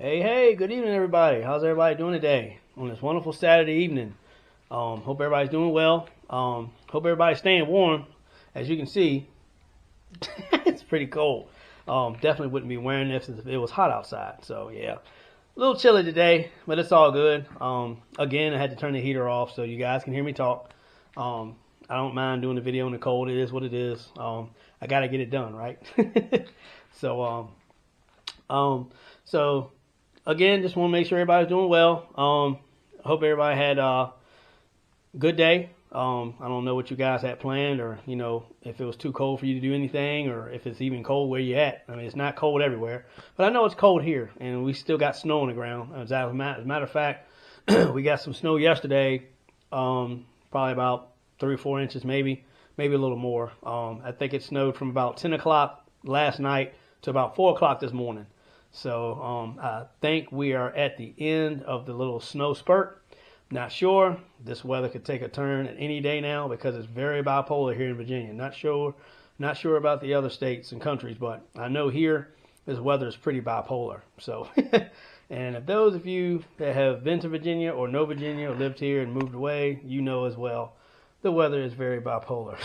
Hey, good evening, everybody. How's everybody doing today on this wonderful Saturday evening? Hope everybody's doing well. Hope everybody's staying warm. As you can see, it's pretty cold. Definitely wouldn't be wearing this if it was hot outside. So, yeah. A little chilly today, but it's all good. Again, I had to turn the heater off so you guys can hear me talk. I don't mind doing the video in the cold. It is what it is. I got to get it done, right? So, again, just want to make sure everybody's doing well. I hope everybody had a good day. I don't know what you guys had planned, or if it was too cold for you to do anything, or if it's even cold where you at. I mean, it's not cold everywhere, but I know it's cold here, and we still got snow on the ground. As a matter of fact, we got some snow yesterday, probably about 3 or 4 inches, maybe a little more. I think it snowed from about 10 o'clock last night to about 4 o'clock this morning. So I think we are at the end of the little snow spurt. Not sure. This weather could take a turn at any day now because it's very bipolar here in Virginia. Not sure about the other states and countries, but I know here this weather is pretty bipolar. So, and if those of you that have been to Virginia or know Virginia or lived here and moved away, you know as well, the weather is very bipolar.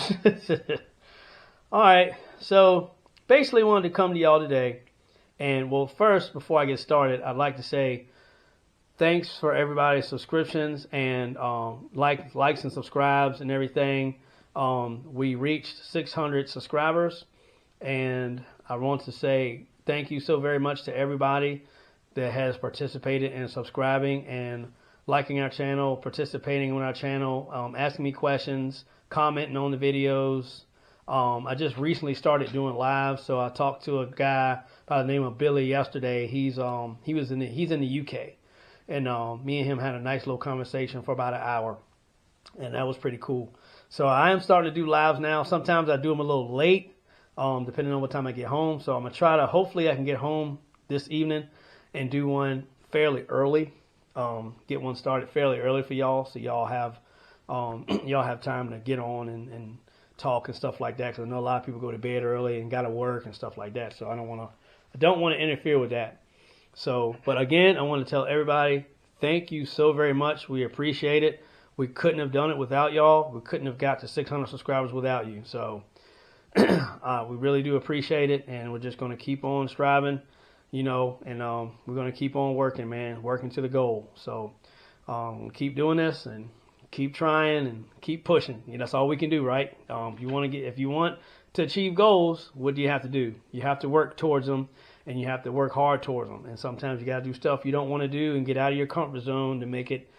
All right. So basically wanted to come to y'all today. And well, first, before I get started, I'd like to say thanks for everybody's subscriptions and likes and subscribes and everything. We reached 600 subscribers, and I want to say thank you so very much to everybody that has participated in subscribing and liking our channel, participating on our channel, asking me questions, commenting on the videos. I just recently started doing live, so I talked to a guy by the name of Billy yesterday. He's in the UK, and me and him had a nice little conversation for about an hour, and that was pretty cool. So I am starting to do lives now. Sometimes I do them a little late, depending on what time I get home. So I'm gonna try to, hopefully I can get home this evening and do one fairly early. Get one started fairly early for y'all, so y'all have time to get on and talk and stuff like that, because I know a lot of people go to bed early and got to work and stuff like that. So I don't want to interfere with that. So, but again, I want to tell everybody, thank you so very much. We appreciate it. We couldn't have done it without y'all. We couldn't have got to 600 subscribers without you. So we really do appreciate it, and we're just going to keep on striving, and we're going to keep on working, man, working to the goal. So keep doing this and keep trying and keep pushing. That's all we can do, right? If you want to achieve goals, what do you have to do? You have to work towards them, and you have to work hard towards them. And sometimes you got to do stuff you don't want to do and get out of your comfort zone to make it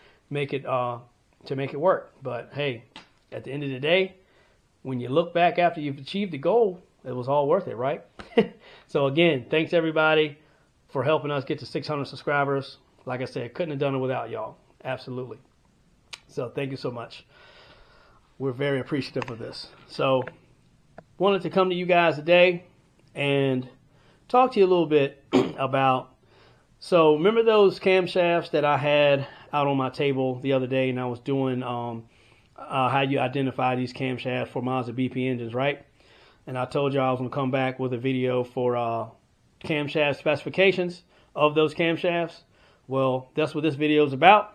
work. But hey, at the end of the day, when you look back after you've achieved the goal, it was all worth it, right? So again, thanks everybody for helping us get to 600 subscribers. Like I said, couldn't have done it without y'all. Absolutely. So thank you so much. We're very appreciative of this. So wanted to come to you guys today and talk to you a little bit about, so remember those camshafts that I had out on my table the other day, and I was doing how you identify these camshafts for Mazda BP engines, right? And I told you I was going to come back with a video for camshaft specifications of those camshafts. Well, that's what this video is about.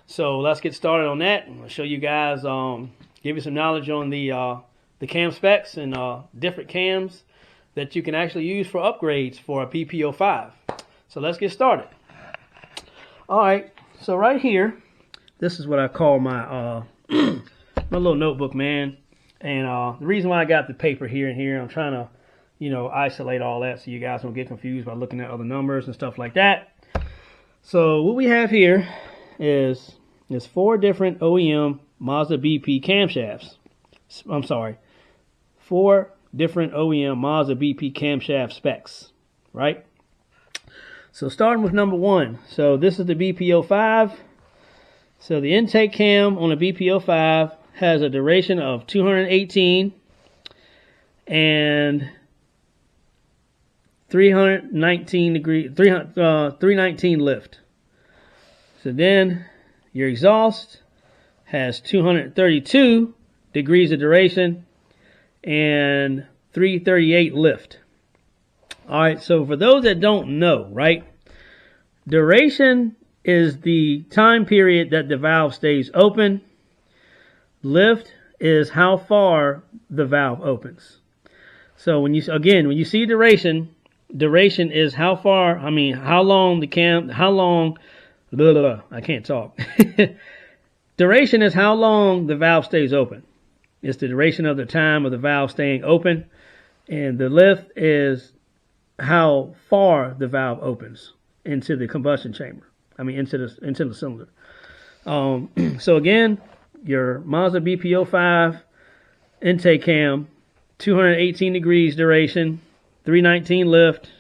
So let's get started on that. I'm going to show you guys, give you some knowledge on the cam specs and different cams that you can actually use for upgrades for a BP05. So let's get started. All right, so right here, this is what I call my my little notebook, man. And the reason why I got the paper here and here, I'm trying to, isolate all that so you guys don't get confused by looking at other numbers and stuff like that. So what we have here is 4 different OEM Mazda BP camshafts. I'm sorry, 4 different OEM Mazda BP camshaft specs, right? So starting with number 1. So this is the BP05. So the intake cam on the BP05 has a duration of 218 and 319 lift. So then your exhaust has 232 degrees of duration and 338 lift. All right, so for those that don't know, right, duration is the time period that the valve stays open. Lift is how far the valve opens. So when you see duration is how far, how long I can't talk. Duration is how long the valve stays open. It's the duration of the time of the valve staying open. And the lift is how far the valve opens into the combustion chamber. Into the cylinder. So again, your Mazda BP05 intake cam, 218 degrees duration, 319 lift,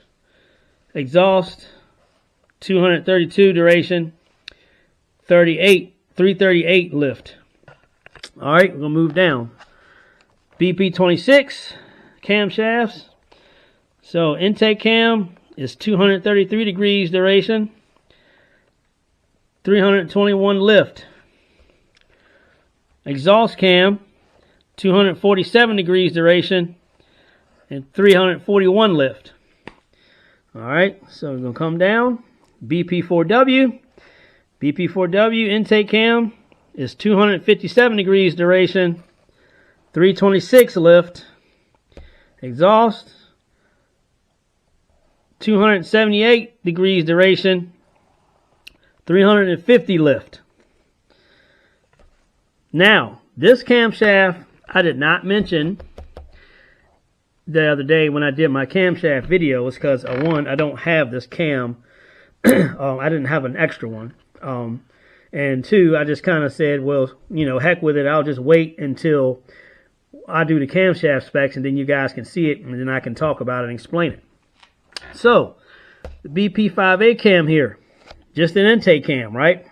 exhaust, 232 duration, 338 lift. All right, we're gonna move down. BP26 camshafts. So intake cam is 233 degrees duration, 321 lift. Exhaust cam, 247 degrees duration, and 341 lift. All right, so we're going to come down. BP4W. BP4W intake cam is 257 degrees duration, 326 lift. Exhaust, 278 degrees duration, 350 lift. Now, this camshaft I did not mention the other day when I did my camshaft video. It's because, one, I don't have this cam. I didn't have an extra one. And two, I just kind of said, well, heck with it. I'll just wait until I do the camshaft specs, and then you guys can see it, and then I can talk about it and explain it. So, the BP5A cam here, just an intake cam, right?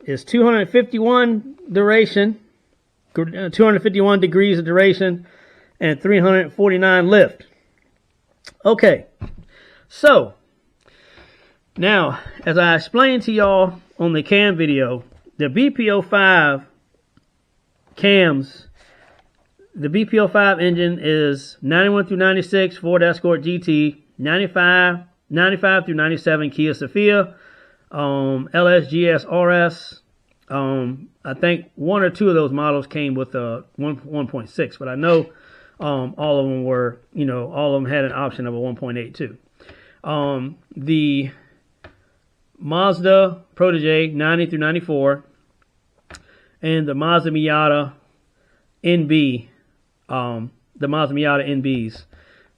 It's 251 duration, 251 degrees of duration, and 349 lift. Okay, so now, as I explained to y'all on the cam video, the BP05 cams, the BP05 engine is 91 through 96 Ford Escort GT, 95 through 97 Kia Sophia, LSGS RS. I think one or two of those models came with a 1.6, but I know all of them were, all of them had an option of a 1.82. The Mazda Protege 90 through 94 and the Mazda Miata NB, the Mazda Miata NBs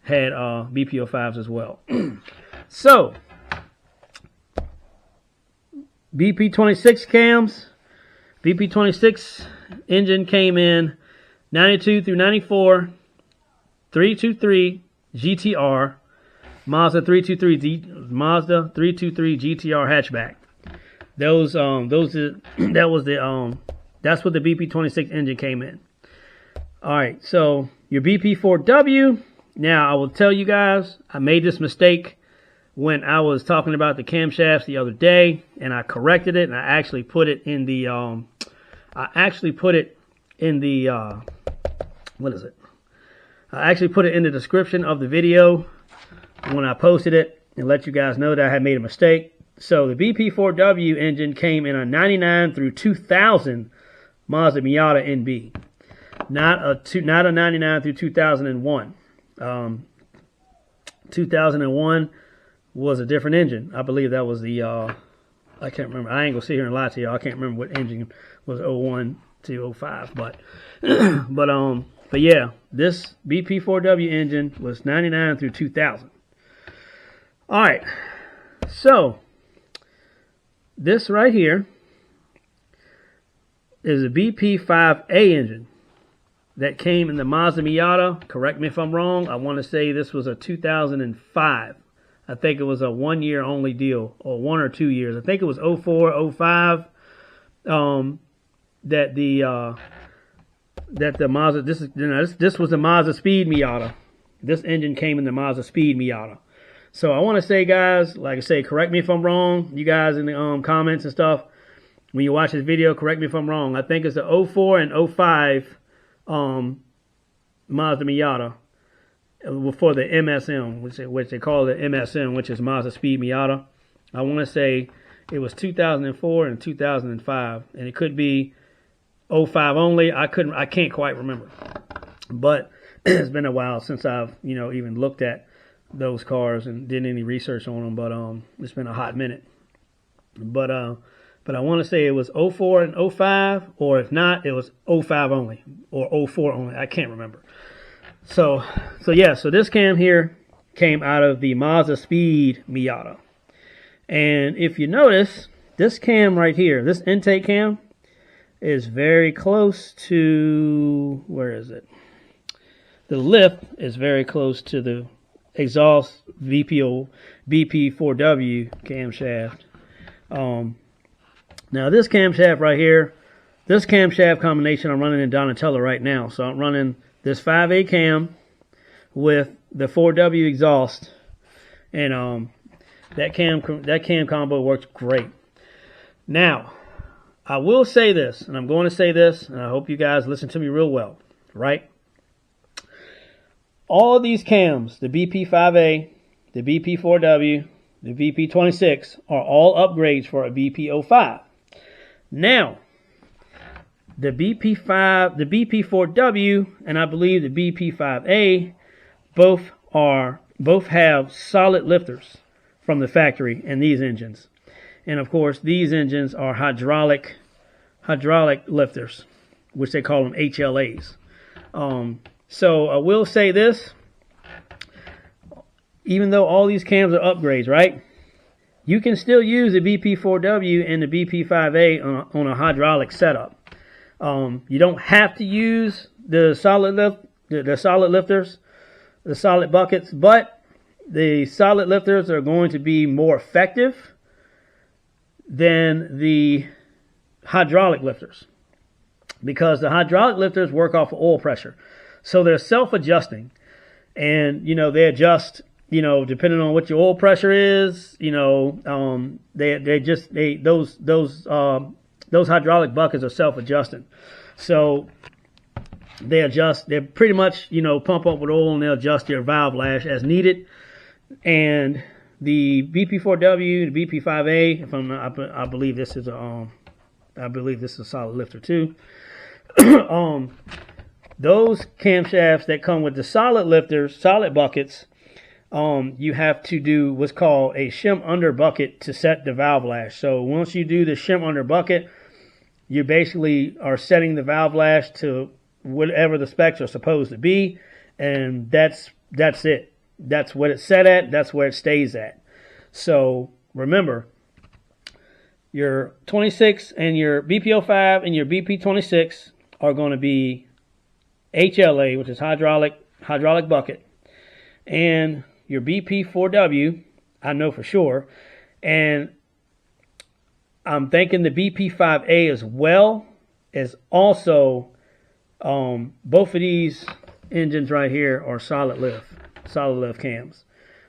had BP05s as well. So, BP26 cams, BP26 engine came in 92 through 94, 323 GTR, Mazda 323 GTR hatchback. That's what the BP26 engine came in. All right, so your BP4W. Now I will tell you guys, I made this mistake when I was talking about the camshafts the other day, and I corrected it, and I actually put it in the I actually put it in the description of the video when I posted it, and let you guys know that I had made a mistake. So the BP4W engine came in a 99 through 2000 Mazda Miata NB, not a 99 through 2001. 2001 was a different engine. I believe that was the I can't remember. I ain't gonna sit here and lie to y'all. I can't remember what engine was 01 to 05, but but yeah, this BP4W engine was 99 through 2000. All right, so this right here is a BP5A engine that came in the Mazda Miata. Correct me if I'm wrong. I want to say this was a 2005. I think it was a 1 year only deal, or 1 or 2 years. I think it was 04, 05. That the Mazda, this was the Mazda Speed Miata. This engine came in the Mazda Speed Miata. So I want to say, guys, like I say, correct me if I'm wrong. You guys in the comments and stuff, when you watch this video, correct me if I'm wrong. I think it's the 04 and 05 Mazda Miata for the MSM, which they call the MSM, which is Mazda Speed Miata. I want to say it was 2004 and 2005, and it could be '05 only. I can't quite remember, but it's been a while since I've even looked at those cars and did any research on them. But it's been a hot minute. But I want to say it was '04 and '05, or if not, it was '05 only or '04 only. I can't remember. So this cam here came out of the Mazda Speed Miata. And if you notice, this cam right here, this intake cam, is very close to, where is it? The lip is very close to the exhaust BP4W camshaft. Now this camshaft right here, this camshaft combination I'm running in Donatello right now. So I'm running this 5A cam with the 4W exhaust, and that cam combo works great. Now, I will say this, and I'm going to say this, and I hope you guys listen to me real well, right? All of these cams, the BP5A, the BP4W, the BP26, are all upgrades for a BP05. Now, the BP4W, and I believe the BP5A, both have solid lifters from the factory in these engines. And of course, these engines are hydraulic lifters, which they call them HLAs. So I will say this, even though all these cams are upgrades, right? You can still use the BP4W and the BP5A on a hydraulic setup. You don't have to use the solid lifters, the solid buckets, but the solid lifters are going to be more effective than the hydraulic lifters, because the hydraulic lifters work off of oil pressure. So they're self-adjusting, and they adjust, depending on what your oil pressure is. Those hydraulic buckets are self-adjusting. So they adjust, they pretty much, pump up with oil, and they'll adjust your valve lash as needed. And the BP4W, the BP5A, I believe this is a solid lifter too. Those camshafts that come with the solid lifters, solid buckets, you have to do what's called a shim under bucket to set the valve lash. So once you do the shim under bucket, you basically are setting the valve lash to whatever the specs are supposed to be, and that's it. That's what it's set at. That's where it stays at. So remember, your 26 and your BP05 and your BP26 are going to be HLA, which is hydraulic bucket, and your BP4W, I know for sure, and I'm thinking the BP5A as well is also, both of these engines right here are solid lift cams.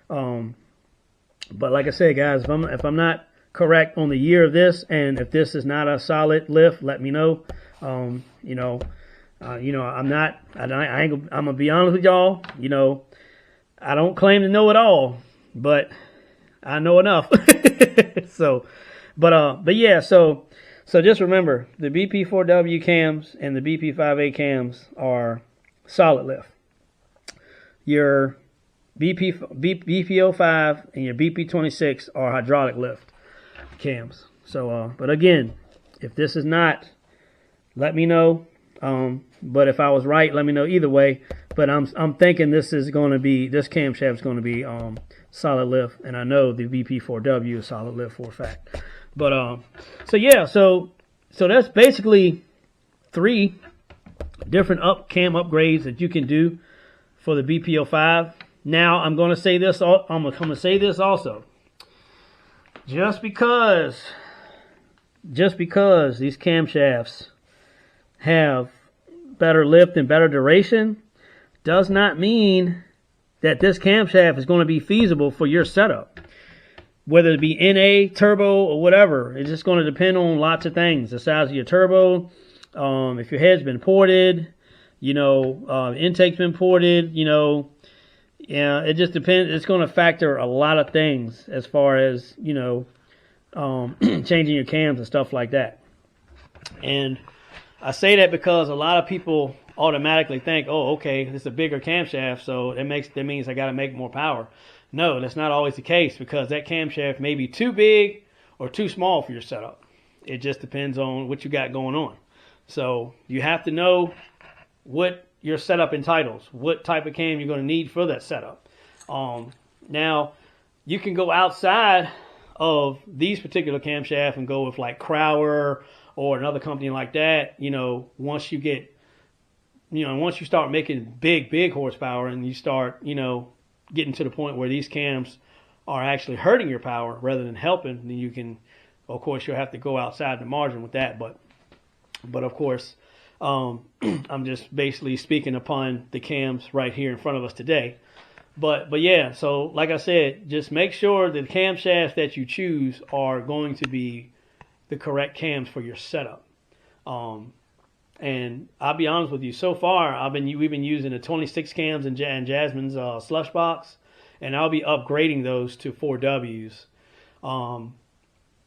But like I said, guys, if I'm not correct on the year of this, and if this is not a solid lift, let me know. I'm gonna be honest with y'all. I don't claim to know it all, but I know enough. But yeah, so just remember, the BP4W cams and the BP5A cams are solid lift. Your BP05 and your BP26 are hydraulic lift cams. So, but again, if this is not, let me know. But if I was right, let me know either way. But I'm thinking this camshaft is going to be solid lift, and I know the BP4W is solid lift for a fact. But so yeah, so that's basically 3 different cam upgrades that you can do for the BP05. Now I'm going to say this. I'm going to say this also. Just because these camshafts have better lift and better duration does not mean that this camshaft is going to be feasible for your setup. Whether it be NA, turbo, or whatever, it's just going to depend on lots of things. The size of your turbo, if your head's been ported, intake's been ported, Yeah, it just depends. It's going to factor a lot of things as far as, changing your cams and stuff like that. And I say that because a lot of people automatically think, oh, okay, it's a bigger camshaft, so that means I got to make more power. No, that's not always the case, because that camshaft may be too big or too small for your setup. It just depends on what you got going on. So you have to know what your setup entitles, what type of cam you're going to need for that setup. Now, you can go outside of these particular camshafts and go with like Crowder or another company like that. Once you get, once you start making big horsepower and you start, getting to the point where these cams are actually hurting your power rather than helping, then you can, of course, you'll have to go outside the margin with that. But of course, I'm just basically speaking upon the cams right here in front of us today. But yeah, so like I said, just make sure that the camshafts that you choose are going to be the correct cams for your setup. And I'll be honest with you, so far we've been using the 26 cams in Jasmine's slush box, and I'll be upgrading those to 4Ws.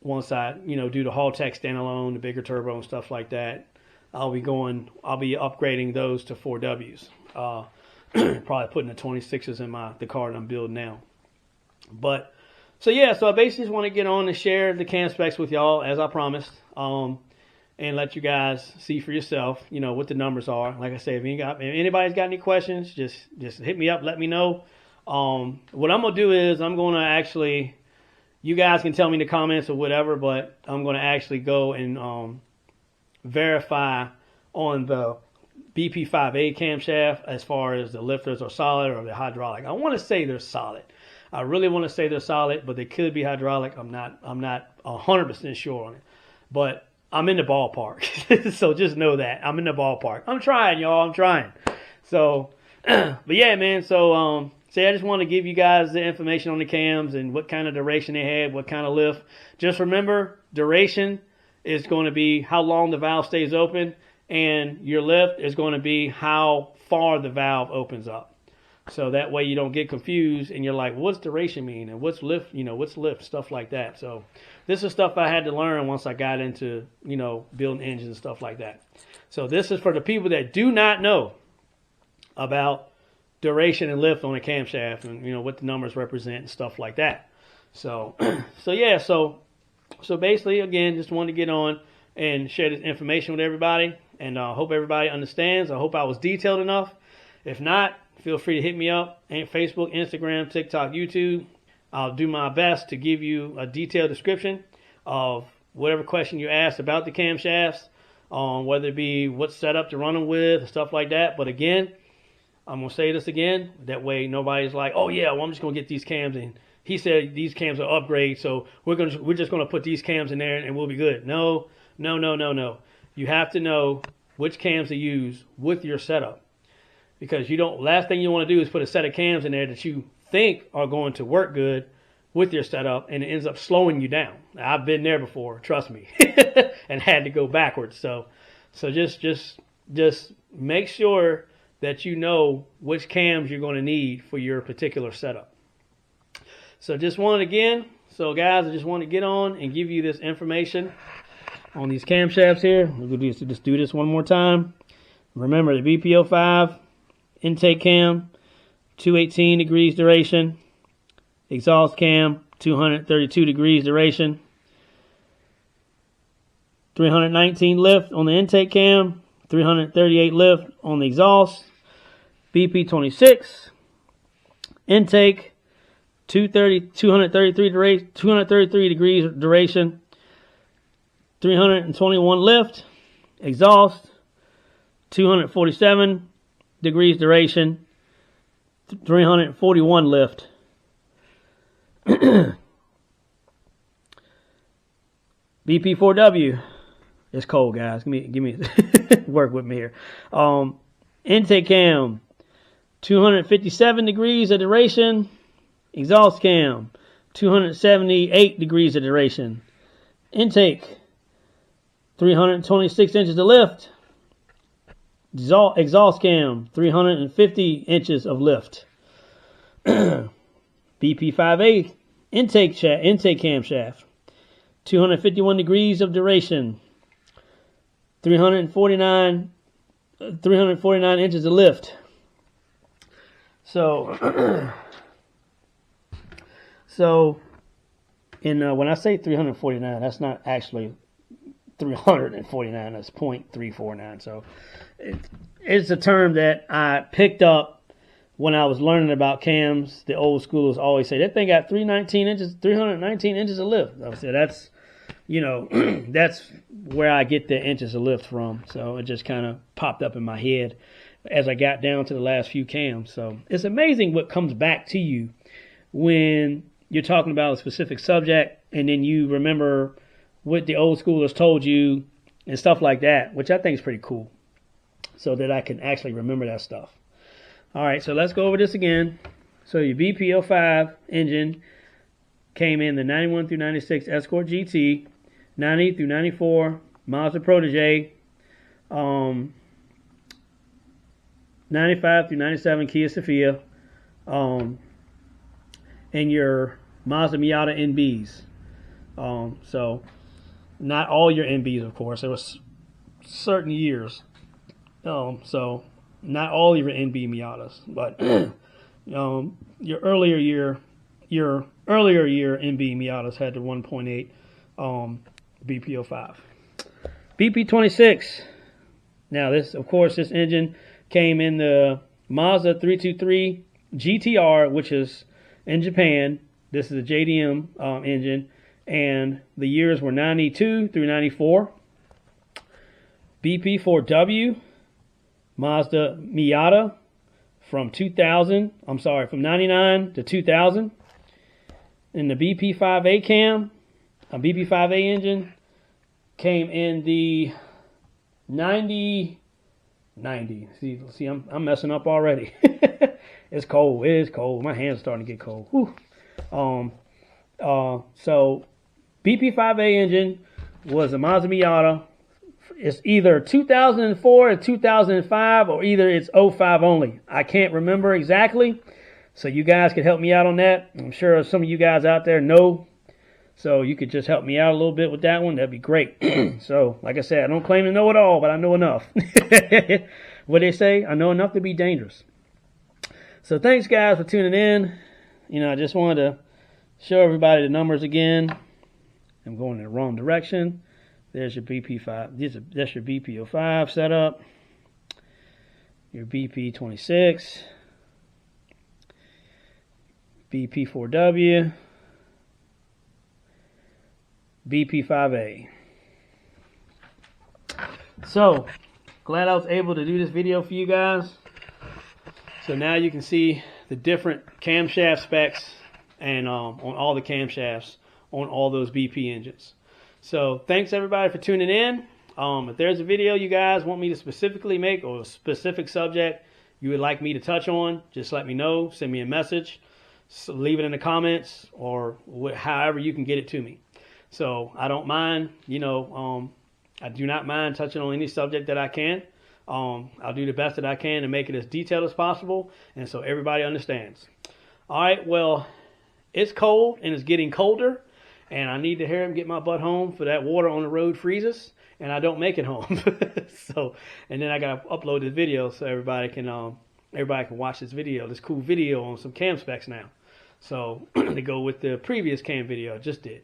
Once I do the Haltech standalone, the bigger turbo and stuff like that, I'll be upgrading those to 4Ws. Probably putting the 26s in the car that I'm building now. But so I basically just want to get on and share the cam specs with y'all as I promised, and let you guys see for yourself, what the numbers are. Like I say, if anybody's got any questions, just hit me up, let me know. What I'm gonna do is I'm gonna actually, you guys can tell me in the comments or whatever, but I'm gonna actually go and verify on the BP5A camshaft as far as the lifters are solid or the hydraulic. I want to say they're solid. I really want to say they're solid, but they could be hydraulic. I'm not 100% sure on it, but I'm in the ballpark. So just know that I'm in the ballpark. I'm trying, y'all. I'm trying. So, but yeah, man. So, I just want to give you guys the information on the cams and what kind of duration they had, what kind of lift. Just remember, duration is going to be how long the valve stays open, and your lift is going to be how far the valve opens up. So that way you don't get confused and you're like, what's duration mean? And what's lift, what's lift, stuff like that. So this is stuff I had to learn once I got into, building engines and stuff like that. So this is for the people that do not know about duration and lift on a camshaft and, what the numbers represent and stuff like that. So, so basically, again, just wanted to get on and share this information with everybody. And I hope everybody understands. I hope I was detailed enough. If not, feel free to hit me up on Facebook, Instagram, TikTok, YouTube. I'll do my best to give you a detailed description of whatever question you ask about the camshafts, whether it be what setup to run them with, and stuff like that. But again, I'm going to say this again. That way nobody's like, oh, yeah, well, I'm just going to get these cams in. He said these cams are upgrades, so we're just going to put these cams in there and we'll be good. No. You have to know which cams to use with your setup. Because last thing you want to do is put a set of cams in there that you think are going to work good with your setup, and it ends up slowing you down. I've been there before, trust me, and had to go backwards. So just make sure that you know which cams you're going to need for your particular setup. So guys, I just want to get on and give you this information on these camshafts here. We're going to just do this one more time. Remember the BP05 intake cam, 218 degrees duration. Exhaust cam, 232 degrees duration. 319 lift on the intake cam, 338 lift on the exhaust. BP26 intake, 233 degrees duration. 321 lift. Exhaust, 247 degrees duration. 341 lift. BP4W. It's cold, guys. Give me work with me here. Intake cam, 257 degrees of duration. Exhaust cam, 278 degrees of duration. Intake, 326 inches of lift. Exhaust cam, 350 inches of lift. BP5A intake camshaft. 251 degrees of duration. 349 inches of lift. So, when I say 349, that's not actually 349. That's 0.349. So, it's a term that I picked up when I was learning about cams. The old schoolers always say that thing got 319 inches of lift. I said that's, that's where I get the inches of lift from. So it just kind of popped up in my head as I got down to the last few cams. So it's amazing what comes back to you when you're talking about a specific subject and then you remember what the old schoolers told you and stuff like that, which I think is pretty cool, so that I can actually remember that stuff. All right, so let's go over this again. So your BP05 engine came in the 91 through 96 Escort GT, 90 through 94 Mazda Protege, 95 through 97 Kia Sophia, and your Mazda Miata NBs. So not all your NBs, of course. There was certain years. So not all your NB Miatas, but your earlier year NB Miatas had the 1.8 BP05. BP26. Now this engine came in the Mazda 323 GTR, which is in Japan. This is a JDM engine, and the years were 92 through 94. BP4W Mazda Miata from 99 to 2000. And the BP5A cam, a BP5A engine, came in the 90. See, I'm messing up already. It's cold. It is cold. My hands are starting to get cold. Whew. So BP5A engine was a Mazda Miata. It's either 2004 or 2005, or either it's 05 only. I can't remember exactly, so you guys could help me out on that. I'm sure some of you guys out there know, so you could just help me out a little bit with that one. That'd be great. So, like I said, I don't claim to know it all, but I know enough. What they say, I know enough to be dangerous. So thanks, guys, for tuning in. I just wanted to show everybody the numbers again. I'm going in the wrong direction. There's your BP5. That's your BP05 setup. Your BP26. BP4W. BP5A. So, glad I was able to do this video for you guys. So now you can see the different camshaft specs and on all the camshafts on all those BP engines. So thanks everybody for tuning in. If there's a video you guys want me to specifically make, or a specific subject you would like me to touch on, just let me know. Send me a message. So leave it in the comments, or however you can get it to me. So I don't mind, I do not mind touching on any subject that I can. I'll do the best that I can to make it as detailed as possible, and so everybody understands. All right, well, it's cold and it's getting colder, and I need to hurry and get my butt home for that water on the road freezes, and I don't make it home. So, and then I gotta upload this video so everybody can watch this video, this cool video on some cam specs now. So to go with the previous cam video I just did.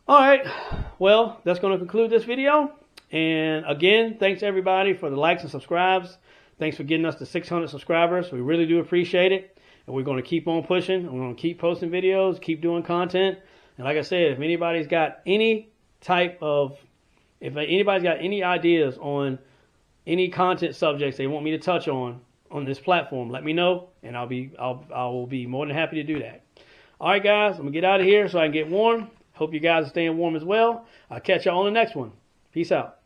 All right, well, that's going to conclude this video. And again, thanks everybody for the likes and subscribes. Thanks for getting us to 600 subscribers. We really do appreciate it. And we're going to keep on pushing. We're going to keep posting videos, keep doing content. And like I said, if anybody's got any ideas on any content subjects they want me to touch on this platform, let me know, and I will be more than happy to do that. All right, guys, I'm going to get out of here so I can get warm. Hope you guys are staying warm as well. I'll catch y'all on the next one. Peace out.